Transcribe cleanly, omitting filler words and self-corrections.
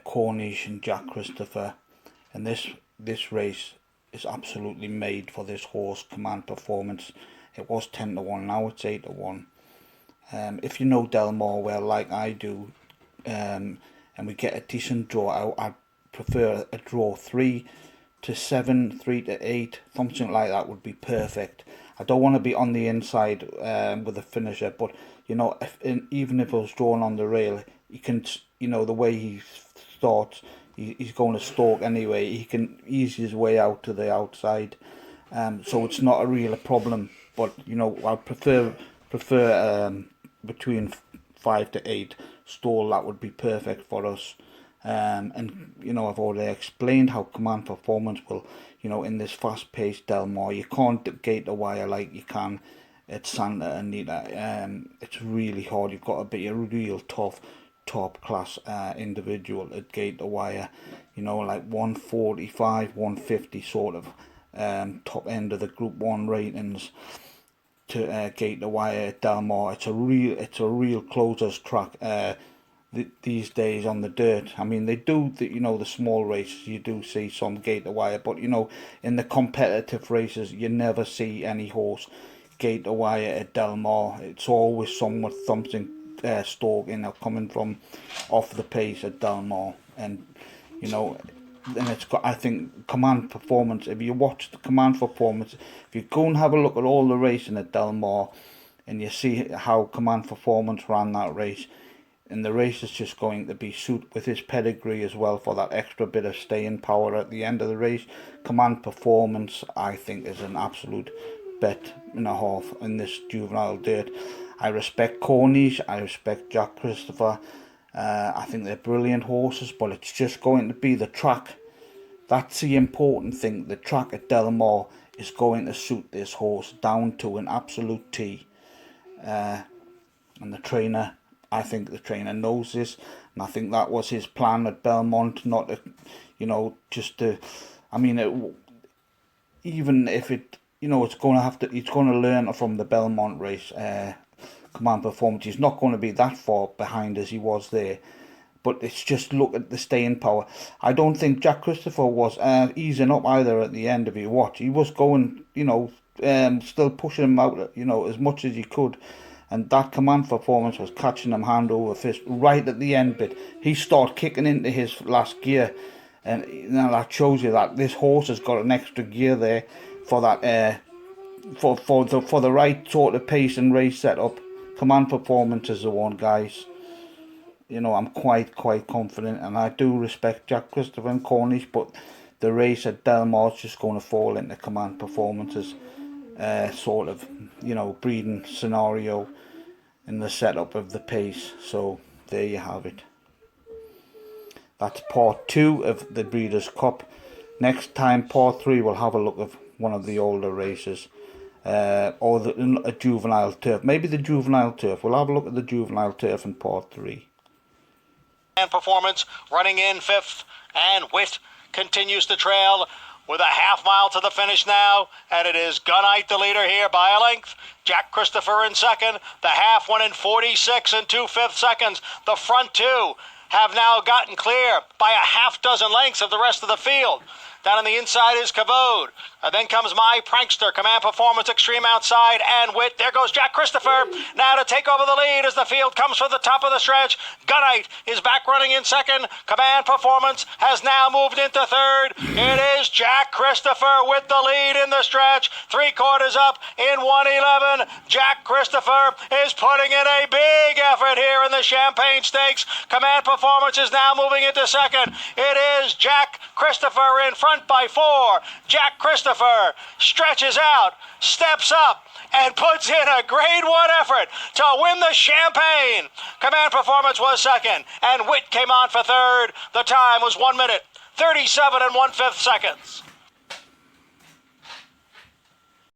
Cornish and Jack Christopher, and this race is absolutely made for this horse, Command Performance. It was 10-1, now it's 8-1. If you know Delmore well, like I do, and we get a decent draw, I prefer a draw 3 to 7, 3 to 8, something like that would be perfect. I don't want to be on the inside with a finisher, but you know, even if it was drawn on the rail, you can, you know, the way he starts, he's going to stalk anyway. He can ease his way out to the outside, so it's not a real problem. But you know, I prefer between 5 to 8 stall. That would be perfect for us. And you know, I've already explained how Command Performance will, you know, in this fast-paced Delmore, you can't gate the wire like you can at Santa Anita. It's really hard. You've got to be a real tough, top class individual at gate the wire. You know, like 145, 150 sort of top end of the Group 1 ratings to gate the wire at Delmore. It's a real closer's track. These days on the dirt. I mean, they do you know, the small races you do see some gate the wire, but you know, in the competitive races you never see any horse gate the wire at Delmore. It's always somewhat something stalking or coming from off the pace at Delmore. And you know, and it's got, I think, Command Performance, if you watch the Command Performance, if you go and have a look at all the racing at Delmore and you see how Command Performance ran that race, and the race is just going to be suit with his pedigree as well for that extra bit of staying power at the end of the race. Command Performance, I think, is an absolute bet and a half in this juvenile dirt. I respect Cornish, I respect Jack Christopher. I think they're brilliant horses, but it's just going to be the track. That's the important thing. The track at Delmore is going to suit this horse down to an absolute T. And the trainer, I think the trainer knows this, and I think that was his plan at Belmont, not to, you know, just to, I mean, even if it, you know, it's going to have to, he's going to learn from the Belmont race, Command Performance. He's not going to be that far behind as he was there, but it's just look at the staying power. I don't think Jack Christopher was easing up either at the end. If you watch, he was going, you know, still pushing him out, you know, as much as he could. And that Command Performance was catching him hand over fist right at the end bit. He started kicking into his last gear, and you know, that shows you that this horse has got an extra gear there for that for the right sort of pace and race setup. Command Performance is the one, guys. You know, I'm quite confident, and I do respect Jack Christopher and Cornish, but the race at Delmore is just going to fall into Command Performance's sort of, you know, breeding scenario in the setup of the pace. So there you have it. That's part 2 of the Breeders' Cup. Next time, part 3, we'll have a look at one of the older races, or a juvenile turf. Maybe the juvenile turf. We'll have a look at the juvenile turf in part 3. And Performance running in 5th, and Wit continues to trail with a half mile to the finish now, and it is Gunite the leader here by a length. Jack Christopher in 2nd. The half went in 46 and 2/5 seconds. The front 2 have now gotten clear by a half dozen lengths of the rest of the field. Down on the inside is Kavod. And then comes My Prankster, Command Performance, Extreme outside, and Wit. There goes Jack Christopher. Now to take over the lead as the field comes from the top of the stretch. Gunite is back running in 2nd. Command Performance has now moved into 3rd. It is Jack Christopher with the lead in the stretch. 3/4 up in 1:11. Jack Christopher is putting in a big effort here in the Champagne Stakes. Command Performance is now moving into 2nd. It is Jack Christopher in front by 4. Jack Christopher stretches out, steps up, and puts in a grade 1 effort to win the Champagne. Command Performance was 2nd, and Wit came on for 3rd. The time was 1 minute, 37 and 1/5 seconds.